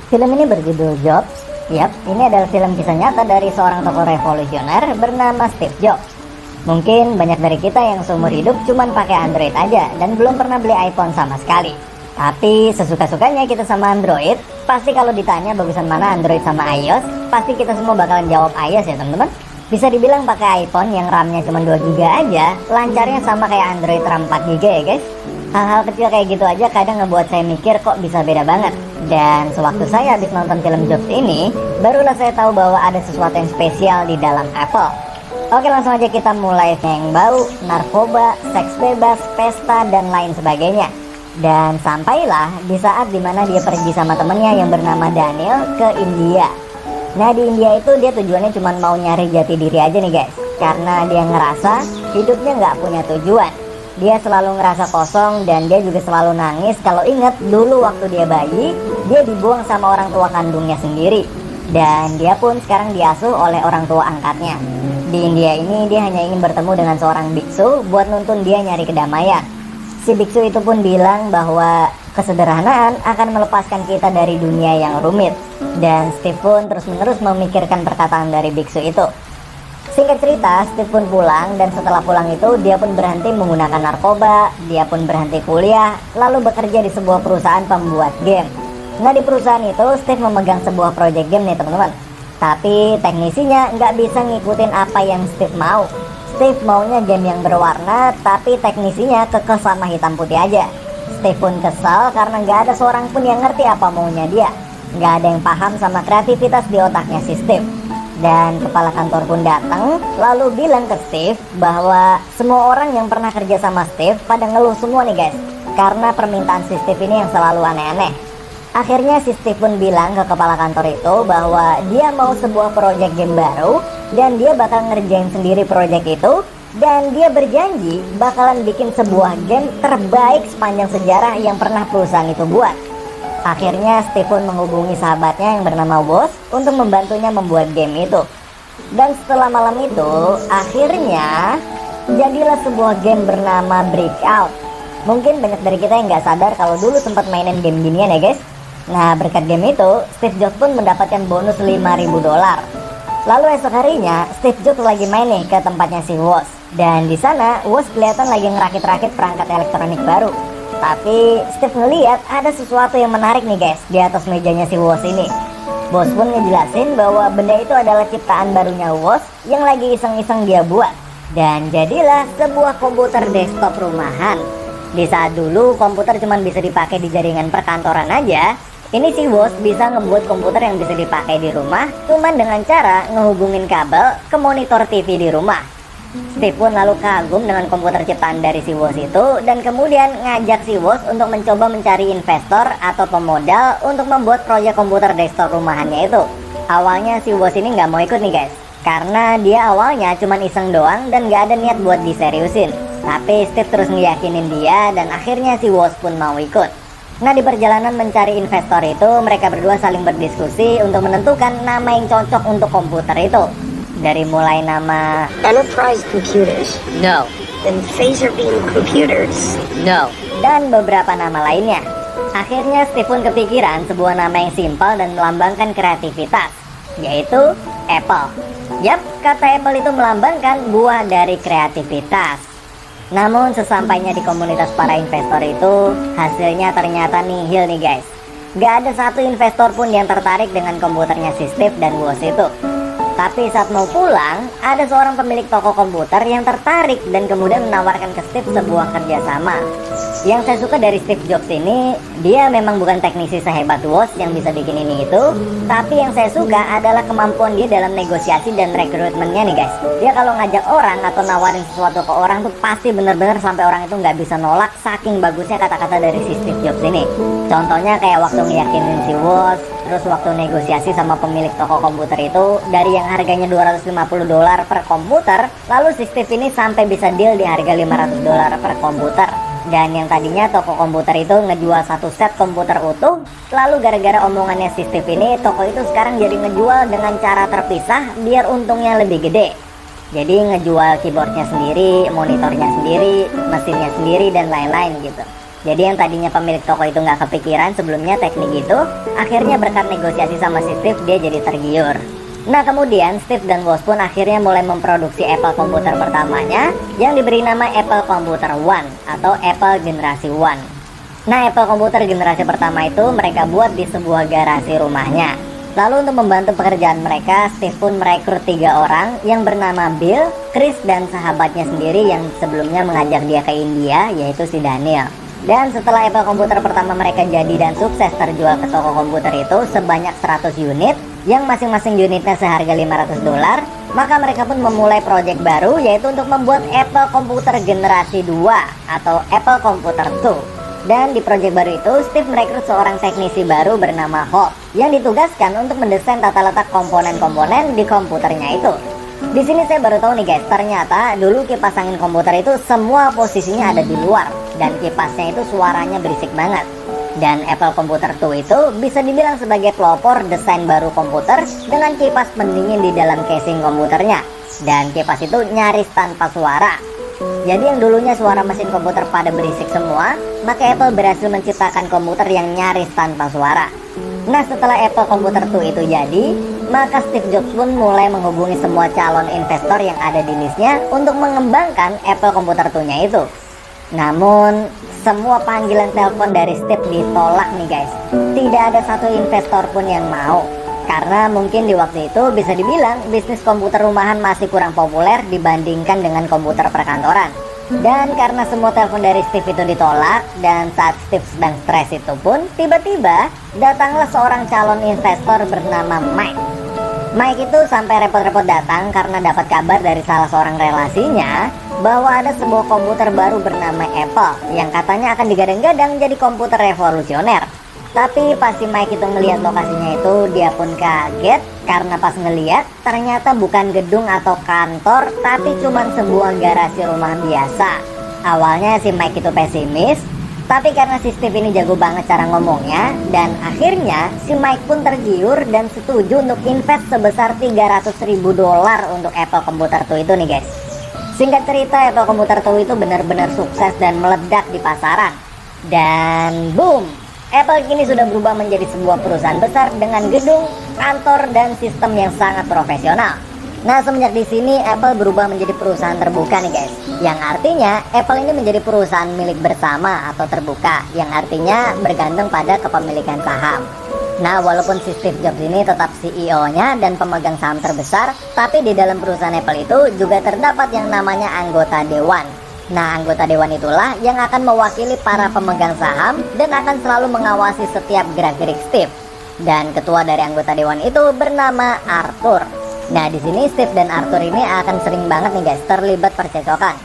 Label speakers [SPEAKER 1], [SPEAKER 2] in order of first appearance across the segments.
[SPEAKER 1] Film ini berjudul Jobs. Yap, ini adalah film kisah nyata dari seorang tokoh revolusioner bernama Steve Jobs. Mungkin banyak dari kita yang seumur hidup cuman pakai Android aja dan belum pernah beli iPhone sama sekali. Tapi sesuka-sukanya kita sama Android, pasti kalau ditanya bagusan mana Android sama iOS, pasti kita semua bakalan jawab iOS ya teman-teman. Bisa dibilang pakai iPhone yang RAM-nya cuma 2 GB aja, lancarnya sama kayak Android RAM 4 GB ya guys. Hal-hal kecil kayak gitu aja kadang ngebuat saya mikir kok bisa beda banget. Dan sewaktu saya habis nonton film Jobs ini, barulah saya tahu bahwa ada sesuatu yang spesial di dalam Apple. Oke, langsung aja kita mulai yang bau, narkoba, seks bebas, pesta, dan lain sebagainya. Dan sampailah di saat dimana dia pergi sama temennya yang bernama Daniel ke India. Nah di India itu dia tujuannya cuma mau nyari jati diri aja nih guys. Karena dia ngerasa hidupnya nggak punya tujuan. Dia selalu ngerasa kosong dan dia juga selalu nangis kalau inget dulu waktu dia bayi, dia dibuang sama orang tua kandungnya sendiri. Dan dia pun sekarang diasuh oleh orang tua angkatnya. Di India ini dia hanya ingin bertemu dengan seorang biksu buat nuntun dia nyari kedamaian. Si biksu itu pun bilang bahwa kesederhanaan akan melepaskan kita dari dunia yang rumit. Dan Steve pun terus-menerus memikirkan perkataan dari biksu itu. Singkat cerita, Steve pun pulang dan setelah pulang itu dia pun berhenti menggunakan narkoba, dia pun berhenti kuliah, lalu bekerja di sebuah perusahaan pembuat game. Nah di perusahaan itu Steve memegang sebuah project game nih teman-teman. Tapi teknisinya nggak bisa ngikutin apa yang Steve mau. Steve maunya game yang berwarna, tapi teknisinya kekeh sama hitam putih aja. Steve pun kesal karena nggak ada seorang pun yang ngerti apa maunya dia. Nggak ada yang paham sama kreativitas di otaknya si Steve. Dan kepala kantor pun datang, lalu bilang ke Steve bahwa semua orang yang pernah kerja sama Steve pada ngeluh semua nih guys, karena permintaan si Steve ini yang selalu aneh-aneh. Akhirnya si Steve pun bilang ke kepala kantor itu bahwa dia mau sebuah project game baru dan dia bakal ngerjain sendiri project itu, dan dia berjanji bakalan bikin sebuah game terbaik sepanjang sejarah yang pernah perusahaan itu buat. Akhirnya Steve pun menghubungi sahabatnya yang bernama Woz untuk membantunya membuat game itu. Dan setelah malam itu, akhirnya jadilah sebuah game bernama Breakout. Mungkin banyak dari kita yang gak sadar kalau dulu sempat mainin game ginian ya guys. Nah berkat game itu, Steve Jobs pun mendapatkan bonus $5.000. Lalu esok harinya, Steve Jobs lagi main nih ke tempatnya si Woz. Dan di sana Woz kelihatan lagi ngerakit-rakit perangkat elektronik baru. Tapi Steve ngeliat ada sesuatu yang menarik nih guys di atas mejanya si Woz ini. Bos pun ngejelasin bahwa benda itu adalah ciptaan barunya Woz yang lagi iseng-iseng dia buat. Dan jadilah sebuah komputer desktop rumahan. Di saat dulu komputer cuma bisa dipakai di jaringan perkantoran aja, ini si Woz bisa ngebuat komputer yang bisa dipakai di rumah cuman dengan cara ngehubungin kabel ke monitor TV di rumah. Steve pun lalu kagum dengan komputer ciptaan dari si Woz itu dan kemudian ngajak si Woz untuk mencoba mencari investor atau pemodal untuk membuat proyek komputer desktop rumahannya itu. Awalnya si Woz ini nggak mau ikut nih guys, karena dia awalnya cuma iseng doang dan nggak ada niat buat diseriusin. Tapi Steve terus ngeyakinin dia dan akhirnya si Woz pun mau ikut. Nah di perjalanan mencari investor itu mereka berdua saling berdiskusi untuk menentukan nama yang cocok untuk komputer itu. Dari mulai nama
[SPEAKER 2] Enterprise Computers.
[SPEAKER 1] No,
[SPEAKER 2] Then Phaser Beam Computers.
[SPEAKER 1] No, dan beberapa nama lainnya. Akhirnya Steve pun kepikiran sebuah nama yang simpel dan melambangkan kreativitas, yaitu Apple. Yap, kata Apple itu melambangkan buah dari kreativitas. Namun sesampainya di komunitas para investor itu, hasilnya ternyata nihil nih guys. Gak ada satu investor pun yang tertarik dengan komputernya si Steve dan Woz itu. Tapi saat mau pulang, ada seorang pemilik toko komputer yang tertarik dan kemudian menawarkan ke Steve sebuah kerjasama. Yang saya suka dari Steve Jobs ini, dia memang bukan teknisi sehebat Woz yang bisa bikin ini itu, tapi yang saya suka adalah kemampuan dia dalam negosiasi dan rekrutmennya nih guys. Dia kalau ngajak orang atau nawarin sesuatu ke orang tuh pasti bener-bener sampai orang itu nggak bisa nolak, saking bagusnya kata-kata dari si Steve Jobs ini. Contohnya kayak waktu ngeyakinin si Woz, terus waktu negosiasi sama pemilik toko komputer itu, dari yang harganya $250 per komputer, lalu si Steve ini sampai bisa deal di harga $500 per komputer. Dan yang tadinya toko komputer itu ngejual satu set komputer utuh, lalu gara-gara omongannya si Steve ini, toko itu sekarang jadi ngejual dengan cara terpisah biar untungnya lebih gede. Jadi ngejual keyboardnya sendiri, monitornya sendiri, mesinnya sendiri, dan lain-lain gitu. Jadi yang tadinya pemilik toko itu nggak kepikiran sebelumnya teknik itu, akhirnya berkat negosiasi sama si Steve dia jadi tergiur. Nah kemudian Steve dan bos pun akhirnya mulai memproduksi Apple komputer pertamanya yang diberi nama Apple Computer One atau Apple Generasi One. Nah Apple komputer generasi pertama itu mereka buat di sebuah garasi rumahnya. Lalu untuk membantu pekerjaan mereka, Steve pun merekrut 3 orang yang bernama Bill, Chris, dan sahabatnya sendiri yang sebelumnya mengajak dia ke India, yaitu si Daniel. Dan setelah Apple komputer pertama mereka jadi dan sukses terjual ke toko komputer itu sebanyak 100 unit, yang masing-masing unitnya seharga $500, maka mereka pun memulai proyek baru yaitu untuk membuat Apple komputer generasi 2 atau Apple Computer 2. Dan di proyek baru itu, Steve merekrut seorang teknisi baru bernama Holt yang ditugaskan untuk mendesain tata letak komponen-komponen di komputernya itu. Di sini saya baru tahu nih guys, ternyata dulu kipas angin komputer itu semua posisinya ada di luar dan kipasnya itu suaranya berisik banget. Dan Apple Computer 2 itu bisa dibilang sebagai pelopor desain baru komputer dengan kipas pendingin di dalam casing komputernya. Dan kipas itu nyaris tanpa suara. Jadi yang dulunya suara mesin komputer pada berisik semua, maka Apple berhasil menciptakan komputer yang nyaris tanpa suara. Nah setelah Apple Computer 2 itu jadi, maka Steve Jobs pun mulai menghubungi semua calon investor yang ada di listnya untuk mengembangkan Apple Computer 2-nya itu. Namun semua panggilan telepon dari Steve ditolak nih guys. Tidak ada satu investor pun yang mau. Karena mungkin di waktu itu bisa dibilang bisnis komputer rumahan masih kurang populer dibandingkan dengan komputer perkantoran. Dan karena semua telepon dari Steve itu ditolak, dan saat Steve sedang stres itu pun tiba-tiba datanglah seorang calon investor bernama Mike. Mike itu sampai repot-repot datang karena dapat kabar dari salah seorang relasinya bahwa ada sebuah komputer baru bernama Apple yang katanya akan digadang-gadang jadi komputer revolusioner. Tapi pas si Mike itu ngelihat lokasinya itu, dia pun kaget karena pas ngelihat ternyata bukan gedung atau kantor, tapi cuma sebuah garasi rumah biasa. Awalnya si Mike itu pesimis, tapi karena si Steve ini jago banget cara ngomongnya, dan akhirnya si Mike pun tergiur dan setuju untuk invest sebesar $300.000 untuk Apple Computer 2 itu nih guys. Singkat cerita, Apple Computer 2 itu benar-benar sukses dan meledak di pasaran. Dan boom, Apple kini sudah berubah menjadi sebuah perusahaan besar dengan gedung, kantor, dan sistem yang sangat profesional. Nah, semenjak di sini Apple berubah menjadi perusahaan terbuka nih guys. Yang artinya Apple ini menjadi perusahaan milik bersama atau terbuka, yang artinya bergantung pada kepemilikan saham. Nah, walaupun si Steve Jobs ini tetap CEO-nya dan pemegang saham terbesar, tapi di dalam perusahaan Apple itu juga terdapat yang namanya anggota dewan. Nah, anggota dewan itulah yang akan mewakili para pemegang saham dan akan selalu mengawasi setiap gerak-gerik Steve. Dan ketua dari anggota dewan itu bernama Arthur. Nah, di sini Steve dan Arthur ini akan sering banget nih guys terlibat percekcokan.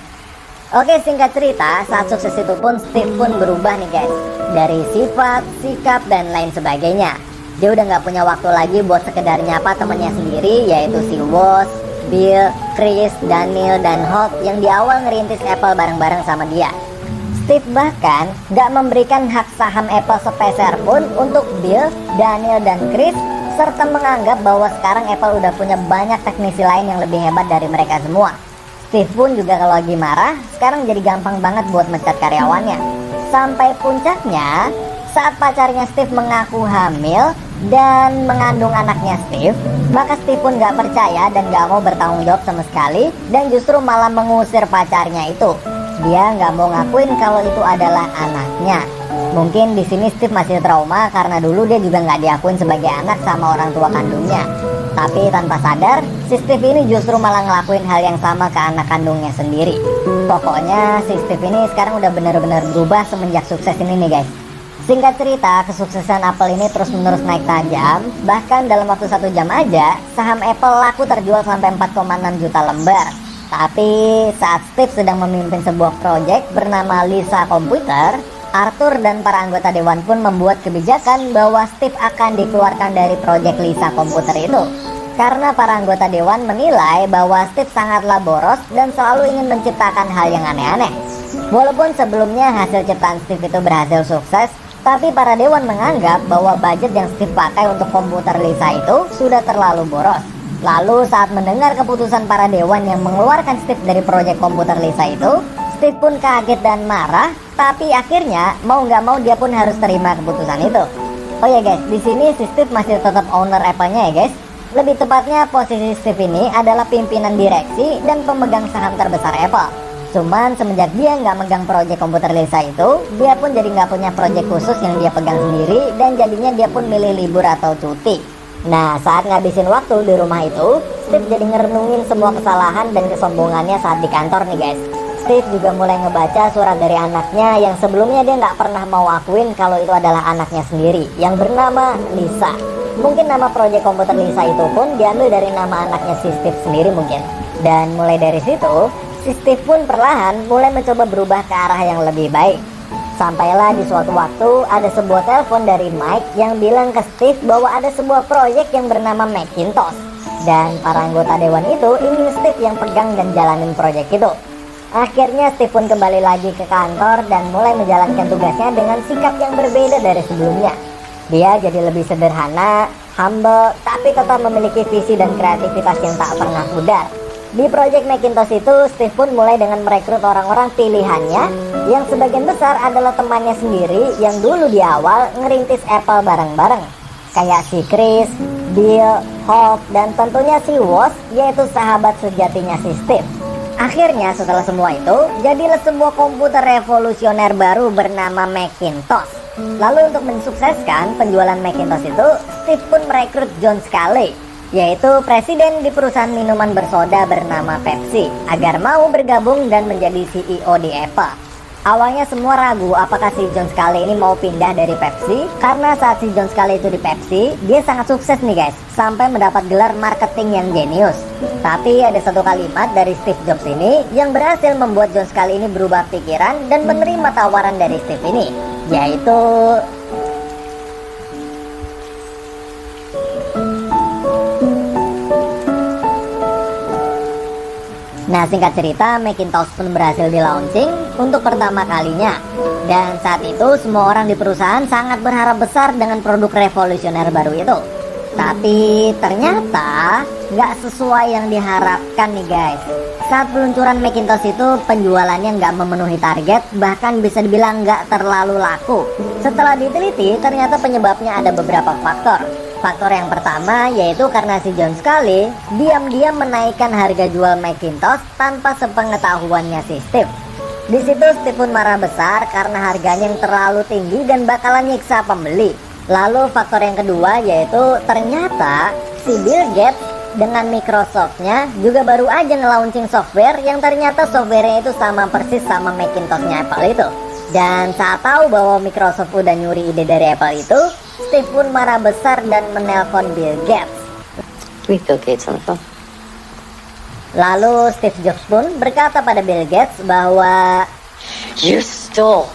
[SPEAKER 1] Oke, singkat cerita, saat sukses itu pun Steve pun berubah nih guys, dari sifat, sikap, dan lain sebagainya. Dia udah nggak punya waktu lagi buat sekedar nyapa temannya sendiri, yaitu si Woz, Bill, Chris, Daniel, dan Holt yang di awal ngerintis Apple bareng-bareng sama dia. Steve bahkan gak memberikan hak saham Apple sepeser pun untuk Bill, Daniel, dan Chris, serta menganggap bahwa sekarang Apple udah punya banyak teknisi lain yang lebih hebat dari mereka semua. Steve pun juga kalau lagi marah, sekarang jadi gampang banget buat mencat karyawannya. Sampai puncaknya, saat pacarnya Steve mengaku hamil dan mengandung anaknya Steve, maka Steve pun gak percaya dan gak mau bertanggung jawab sama sekali, dan justru malah mengusir pacarnya itu. Dia gak mau ngakuin kalau itu adalah anaknya. Mungkin di sini Steve masih trauma karena dulu dia juga gak diakuin sebagai anak sama orang tua kandungnya. Tapi tanpa sadar, si Steve ini justru malah ngelakuin hal yang sama ke anak kandungnya sendiri. Pokoknya si Steve ini sekarang udah bener-bener berubah semenjak sukses ini nih guys. Singkat cerita, kesuksesan Apple ini terus-menerus naik tajam. Bahkan dalam waktu 1 jam aja, saham Apple laku terjual sampai 4,6 juta lembar. Tapi saat Steve sedang memimpin sebuah proyek bernama Lisa Computer, Arthur dan para anggota dewan pun membuat kebijakan bahwa Steve akan dikeluarkan dari proyek Lisa Computer itu. Karena para anggota dewan menilai bahwa Steve sangatlah boros dan selalu ingin menciptakan hal yang aneh-aneh. Walaupun sebelumnya hasil ciptaan Steve itu berhasil sukses, tapi para dewan menganggap bahwa budget yang Steve pakai untuk komputer Lisa itu sudah terlalu boros. Lalu saat mendengar keputusan para dewan yang mengeluarkan Steve dari proyek komputer Lisa itu, Steve pun kaget dan marah, Tapi akhirnya mau nggak mau dia pun harus terima keputusan itu. Oh ya guys, di sini si Steve masih tetap owner Apple-nya ya guys. Lebih tepatnya posisi Steve ini adalah pimpinan direksi dan pemegang saham terbesar Apple. Cuman semenjak dia nggak megang proyek komputer Lisa itu, dia pun jadi nggak punya proyek khusus yang dia pegang sendiri, dan jadinya dia pun milih libur atau cuti. Nah, saat ngabisin waktu di rumah itu, Steve jadi ngerenungin semua kesalahan dan kesombongannya saat di kantor nih guys. Steve juga mulai ngebaca surat dari anaknya yang sebelumnya dia nggak pernah mau akuin kalau itu adalah anaknya sendiri, yang bernama Lisa. Mungkin nama proyek komputer Lisa itu pun diambil dari nama anaknya si Steve sendiri mungkin. Dan mulai dari situ, si Steve pun perlahan mulai mencoba berubah ke arah yang lebih baik. Sampailah di suatu waktu ada sebuah telepon dari Mike yang bilang ke Steve bahwa ada sebuah proyek yang bernama Macintosh. Dan para anggota dewan itu ingin Steve yang pegang dan jalanin proyek itu. Akhirnya Steve pun kembali lagi ke kantor dan mulai menjalankan tugasnya dengan sikap yang berbeda dari sebelumnya. Dia jadi lebih sederhana, humble, tapi tetap memiliki visi dan kreativitas yang tak pernah pudar. Di proyek Macintosh itu, Steve pun mulai dengan merekrut orang-orang pilihannya yang sebagian besar adalah temannya sendiri yang dulu di awal ngerintis Apple bareng-bareng. Kayak si Chris, Bill, Hope, dan tentunya si Woz, yaitu sahabat sejatinya si Steve. Akhirnya setelah semua itu, jadilah sebuah komputer revolusioner baru bernama Macintosh. Lalu untuk mensukseskan penjualan Macintosh itu, Steve pun merekrut John Sculley, yaitu presiden di perusahaan minuman bersoda bernama Pepsi, agar mau bergabung dan menjadi CEO di Apple. Awalnya semua ragu apakah si John Sculley ini mau pindah dari Pepsi, karena saat si John Sculley itu di Pepsi, dia sangat sukses nih guys, sampai mendapat gelar marketing yang jenius. Tapi ada satu kalimat dari Steve Jobs ini yang berhasil membuat John Sculley ini berubah pikiran dan menerima tawaran dari Steve ini, yaitu nah, singkat cerita, Macintosh pun berhasil di launching untuk pertama kalinya. Dan saat itu semua orang di perusahaan sangat berharap besar dengan produk revolusioner baru itu. Tapi ternyata nggak sesuai yang diharapkan nih guys. Saat peluncuran Macintosh itu penjualannya nggak memenuhi target, bahkan bisa dibilang nggak terlalu laku. Setelah diteliti, ternyata penyebabnya ada beberapa faktor. Faktor yang pertama yaitu karena si John Sculley diam-diam menaikkan harga jual Macintosh tanpa sepengetahuannya si Steve. Di situ Steve pun marah besar karena harganya yang terlalu tinggi dan bakalan nyiksa pembeli. Lalu faktor yang kedua yaitu ternyata si Bill Gates dengan Microsoft-nya juga baru aja nge-launching software yang ternyata softwarenya itu sama persis sama Macintosh-nya Apple itu. Dan saat tahu bahwa Microsoft udah nyuri ide dari Apple itu, Steve pun marah besar dan menelpon Bill Gates.
[SPEAKER 2] With Bill Gates on the phone.
[SPEAKER 1] Lalu Steve Jobs pun berkata pada Bill Gates bahwa
[SPEAKER 3] You stole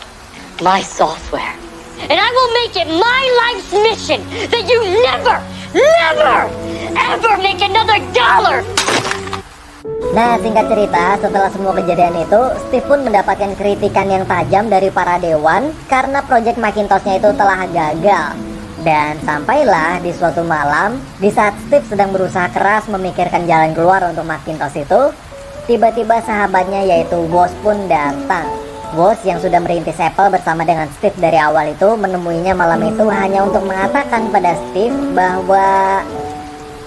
[SPEAKER 3] my software, and I will make it my life's mission that you never, ever make another dollar.
[SPEAKER 1] Nah, singkat cerita, setelah semua kejadian itu, Steve pun mendapatkan kritikan yang tajam dari para dewan karena proyek Macintosh-nya itu telah gagal. Dan sampailah di suatu malam, di saat Steve sedang berusaha keras memikirkan jalan keluar untuk Macintosh itu, tiba-tiba sahabatnya yaitu Woz pun datang. Woz yang sudah merintis Apple bersama dengan Steve dari awal itu menemuinya malam itu hanya untuk mengatakan pada Steve bahwa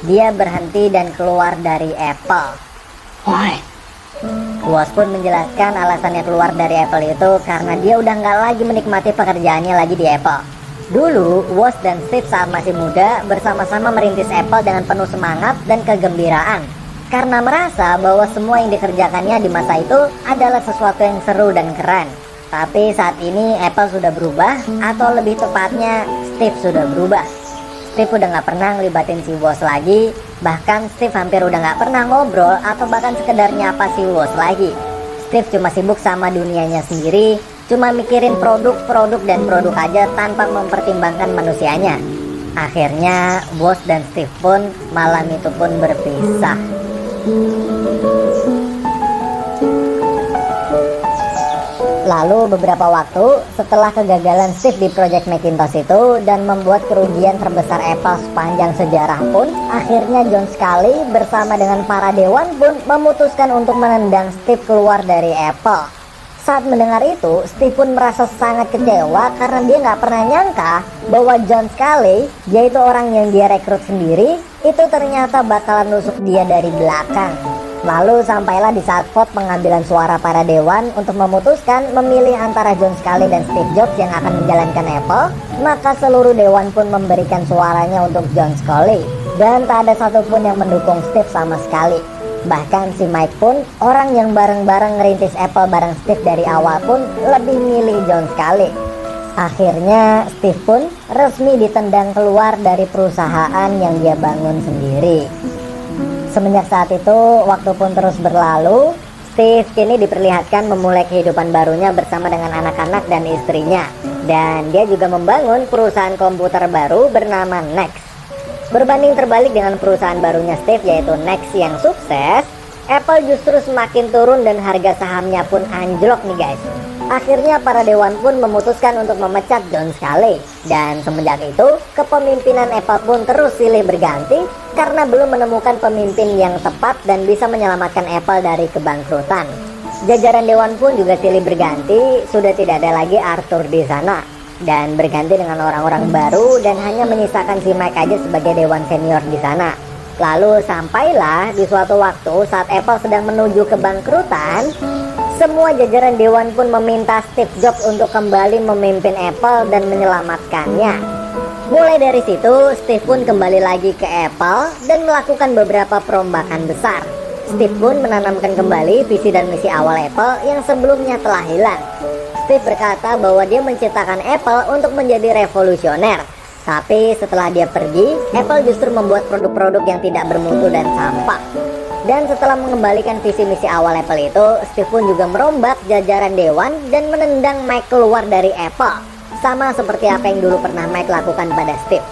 [SPEAKER 1] dia berhenti dan keluar dari Apple.
[SPEAKER 2] Why?
[SPEAKER 1] Woz pun menjelaskan alasannya keluar dari Apple itu karena dia udah nggak lagi menikmati pekerjaannya lagi di Apple. Dulu, Woz dan Steve saat masih muda bersama-sama merintis Apple dengan penuh semangat dan kegembiraan karena merasa bahwa semua yang dikerjakannya di masa itu adalah sesuatu yang seru dan keren. Tapi saat ini Apple sudah berubah, atau lebih tepatnya Steve sudah berubah. Steve udah gak pernah ngelibatin si Woz lagi. Bahkan Steve hampir udah gak pernah ngobrol atau bahkan sekedar nyapa si Woz lagi. Steve cuma sibuk sama dunianya sendiri, cuma mikirin produk dan produk aja tanpa mempertimbangkan manusianya. Akhirnya Woz dan Steve pun malam itu pun berpisah. Lalu beberapa waktu setelah kegagalan Steve di proyek Macintosh itu dan membuat kerugian terbesar Apple sepanjang sejarah pun, akhirnya John Sculley bersama dengan para dewan pun memutuskan untuk menendang Steve keluar dari Apple. Saat mendengar itu, Steve pun merasa sangat kecewa karena dia nggak pernah nyangka bahwa John Scully, yaitu orang yang dia rekrut sendiri, itu ternyata bakalan nusuk dia dari belakang. Lalu sampailah di saat vote pengambilan suara para dewan untuk memutuskan memilih antara John Scully dan Steve Jobs yang akan menjalankan Apple, maka seluruh dewan pun memberikan suaranya untuk John Scully. Dan tak ada satupun yang mendukung Steve sama sekali. Bahkan si Mike pun, orang yang bareng-bareng ngerintis Apple bareng Steve dari awal pun, lebih milih John Scully. Akhirnya Steve pun resmi ditendang keluar dari perusahaan yang dia bangun sendiri. Semenjak saat itu, waktu pun terus berlalu, Steve kini diperlihatkan memulai kehidupan barunya bersama dengan anak-anak dan istrinya. Dan dia juga membangun perusahaan komputer baru bernama Next. Berbanding terbalik dengan perusahaan barunya Steve yaitu Next yang sukses, Apple justru semakin turun dan harga sahamnya pun anjlok nih guys. Akhirnya para dewan pun memutuskan untuk memecat John Scully. Dan semenjak itu, kepemimpinan Apple pun terus silih berganti karena belum menemukan pemimpin yang tepat dan bisa menyelamatkan Apple dari kebangkrutan. Jajaran dewan pun juga silih berganti, sudah tidak ada lagi Arthur di sana. Dan berganti dengan orang-orang baru dan hanya menyisakan si Mike aja sebagai dewan senior di sana. Lalu sampailah di suatu waktu saat Apple sedang menuju kebangkrutan, semua jajaran dewan pun meminta Steve Jobs untuk kembali memimpin Apple dan menyelamatkannya. Mulai dari situ, Steve pun kembali lagi ke Apple dan melakukan beberapa perombakan besar. Steve pun menanamkan kembali visi dan misi awal Apple yang sebelumnya telah hilang. Steve berkata bahwa dia menciptakan Apple untuk menjadi revolusioner. Tapi setelah dia pergi, Apple justru membuat produk-produk yang tidak bermutu dan sampah. Dan setelah mengembalikan visi misi awal Apple itu, Steve pun juga merombak jajaran dewan dan menendang Mike keluar dari Apple. Sama seperti apa yang dulu pernah Mike lakukan pada Steve.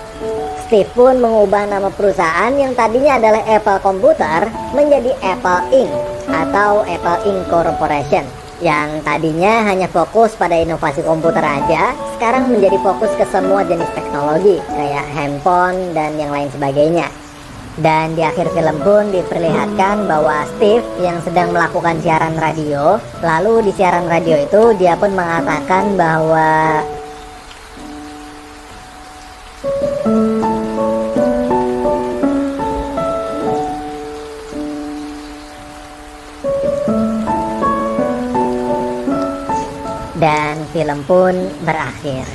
[SPEAKER 1] Steve pun mengubah nama perusahaan yang tadinya adalah Apple Computer menjadi Apple Inc. atau Apple Inc. Corporation. Yang tadinya hanya fokus pada inovasi komputer aja, sekarang menjadi fokus ke semua jenis teknologi kayak handphone dan yang lain sebagainya. Dan di akhir film pun diperlihatkan bahwa Steve yang sedang melakukan siaran radio, lalu di siaran radio itu dia pun mengatakan bahwa dan film pun berakhir.